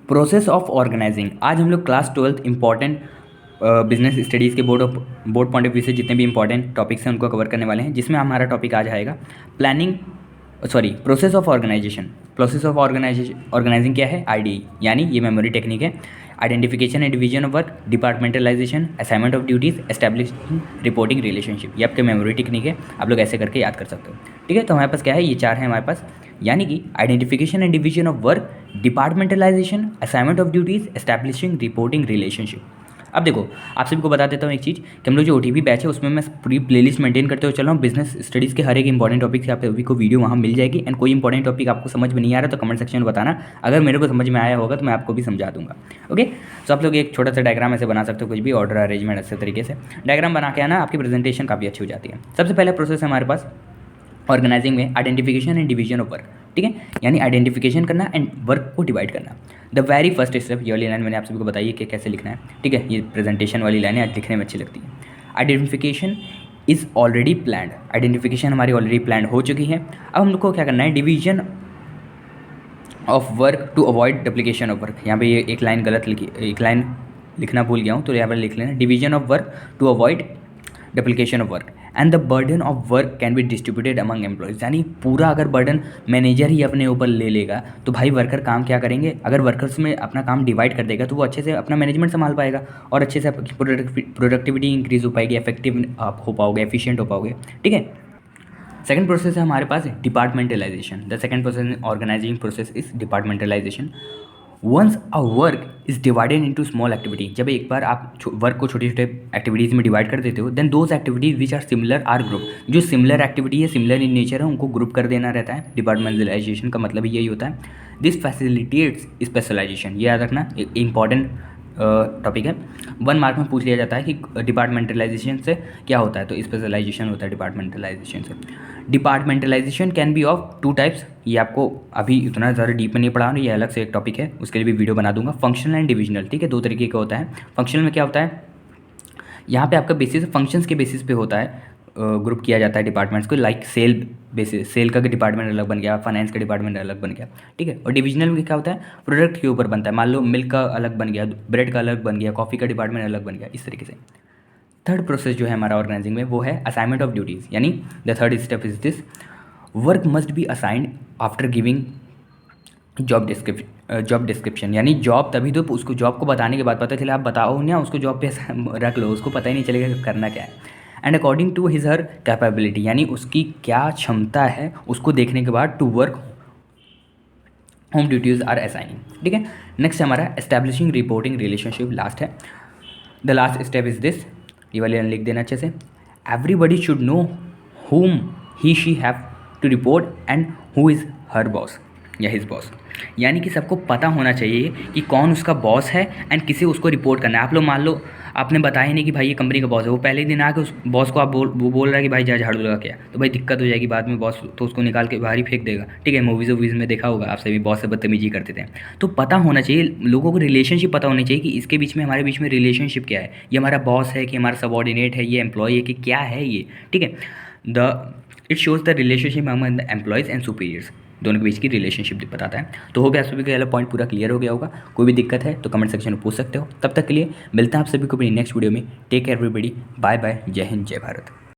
Process of organising. आज हम लोग class 12th important business studies के बोर्ड पॉइंट ऑफ व्यू से जितने भी इंपॉर्टेंट टॉपिक्स हैं उनको कवर करने वाले हैं, जिसमें हमारा टॉपिक आज आएगा planning process of organization. Process of organizing क्या है? आईडीई, यानी ये मेमोरी टेक्निक है। Identification and division of work, departmentalization, assignment of duties, establishing reporting relationship, ये आपके मेमोरी टेक्निक है। आप लोग ऐसे करके याद कर सकते हो। ठीक है, तो हमारे पास क्या है, ये चार है हमारे पास, यानी कि identification and division of work, departmentalization, assignment of duties, establishing reporting relationship. अब देखो, आप सभी को बता देता हूँ एक चीज़ कि हम लोग जो ओटीपी बैच है उसमें मैं पूरी प्लेलिस्ट मेंटेन करते हुए चल रहा हूँ। बिजनेस स्टडीज़ के हर एक इंपॉर्टेंट टॉपिक से आप सभी को वीडियो वहाँ मिल जाएगी। एंड कोई इंपॉर्टेंट टॉपिक आपको समझ में नहीं आ रहा तो कमेंट सेक्शन में बताना, अगर मेरे को समझ में आया होगा तो मैं आपको भी समझा दूंगा। ओके, तो आप लोग एक छोटा सा डायग्राम ऐसे बना सकते हो, कुछ भी ऑर्डर अरेंजमेंट अच्छे तरीके से डायग्राम बना के आना, आपकी प्रेजेंटेशन काफ़ी अच्छी हो जाती है। सबसे पहला प्रोसेस है हमारे पास ऑर्गेनाइजिंग में identification and division of work. ठीक है, यानी आइडेंटिफिकेशन करना एंड वर्क को डिवाइड करना। द वेरी फर्स्ट स्टेप, ये वाली लाइन मैंने आप सभी को बताई है कि कैसे लिखना है। ठीक है, ये प्रेजेंटेशन वाली लाइन है, लिखने में अच्छी लगती है। Identification is already planned, identification हमारी ऑलरेडी प्लान हो चुकी है। अब हम लोग को क्या करना है, division of work to avoid duplication of work. यहाँ पे ये एक लाइन गलत लिखी, एक लाइन लिखना भूल गया हूँ, तो यहाँ पर लिख लेना division of work to avoid duplication of work and the burden of work can be distributed among employees. यानी पूरा अगर बर्डन मैनेजर ही अपने ऊपर ले लेगा तो भाई वर्कर काम क्या करेंगे? अगर वर्कर्स में अपना काम डिवाइड कर देगा तो वो अच्छे से अपना मैनेजमेंट संभाल पाएगा और अच्छे से प्रोडक्टिविटी इंक्रीज हो पाएगी, इफेक्टिव आप हो पाओगे, एफिशिएंट हो पाओगे। ठीक है, सेकंड प्रोसेस है हमारे पास departmentalization. The second process organizing process is departmentalization. Once a work is divided into small activity, जब एक बार आप वर्क को छोटे छोटे एक्टिविटीज़ में डिवाइड कर देते हो, then those activities which are similar are group. जो सिमिलर एक्टिविटी है, सिमिलर इन नेचर है, उनको ग्रुप कर देना रहता है। डिपार्टमेंटलाइजेशन का मतलब यही होता है। दिस फैसिलिटेट्स स्पेशलाइजेशन, ये याद रखना, इंपॉर्टेंट टॉपिक है। 1 मार्क में पूछ लिया जाता है कि डिपार्टमेंटलाइजेशन से क्या होता है, तो स्पेशलाइजेशन होता है डिपार्टमेंटलाइजेशन से। Departmentalisation can be of 2 types. ये आपको अभी इतना ज़्यादा डीप में नहीं पढ़ा, ये अलग से एक टॉपिक है, उसके लिए भी वीडियो बना दूंगा। Functional and divisional. ठीक है, 2 तरीके का होता है। फंक्शनल में क्या होता है, यहाँ पे आपका बेसिस फंक्शंस के बेसिस पे होता है, ग्रुप किया जाता है डिपार्टमेंट्स को, लाइक सेल बेसिस, सेल का डिपार्टमेंट अलग बन गया, फाइनेंस का डिपार्टमेंट अलग बन गया। ठीक है, और डिविजनल में क्या होता है, प्रोडक्ट के ऊपर बनता है। मान लो मिल्क का अलग बन गया, ब्रेड का अलग बन गया, कॉफ़ी का डिपार्टमेंट अलग बन गया, इस तरीके से। थर्ड प्रोसेस जो है हमारा ऑर्गेनाइजिंग में वो है असाइनमेंट ऑफ ड्यूटीज़, यानी the third step is this, work must be assigned after giving job description. यानी जॉब तभी तो उसको जॉब को बताने के बाद पता चले, आप बताओ ना उसको जॉब पे रख लो, उसको पता ही नहीं चलेगा कि करना क्या है। And according to his her capability, यानी उसकी क्या क्षमता है उसको देखने के बाद to work home duties are assigning. ठीक है, नेक्स्ट हमारा एस्टैब्लिशिंग रिपोर्टिंग रिलेशनशिप, लास्ट है। The last step is this, ये वाले लिख देना अच्छे से। Everybody should know whom he she have to report and who is her boss या हिज बॉस। यानी कि सबको पता होना चाहिए कि कौन उसका बॉस है एंड किसे उसको रिपोर्ट करना है। आप लोग मान लो आपने बताया नहीं कि भाई ये कंपनी का बॉस है, वो पहले ही दिन आके उस बॉस को आप बोल रहा है कि भाई जा झाड़ू लगा के आ, तो भाई दिक्कत हो जाएगी बाद में, बॉस तो उसको निकाल के बाहर ही फेंक देगा। ठीक है, मूवीज़ में देखा होगा आप सभी, बॉस से बदतमीजी करते थे। तो पता होना चाहिए लोगों को, रिलेशनशिप पता होनी चाहिए कि इसके बीच में, हमारे बीच में रिलेशनशिप क्या है, ये हमारा बॉस है कि हमारा सबॉर्डिनेट है, ये एम्प्लॉय है कि क्या है ये। ठीक है, it shows the relationship among the employees and superiors, दोनों के बीच की रिलेशनशिप बताता है। तो हो गया, आप सभी का पॉइंट पूरा क्लियर हो गया होगा। कोई भी दिक्कत है तो कमेंट सेक्शन में पूछ सकते हो। तब तक के लिए मिलते हैं आप सभी को अपनी नेक्स्ट वीडियो में। Take care everybody, bye bye, जय हिंद, जय भारत।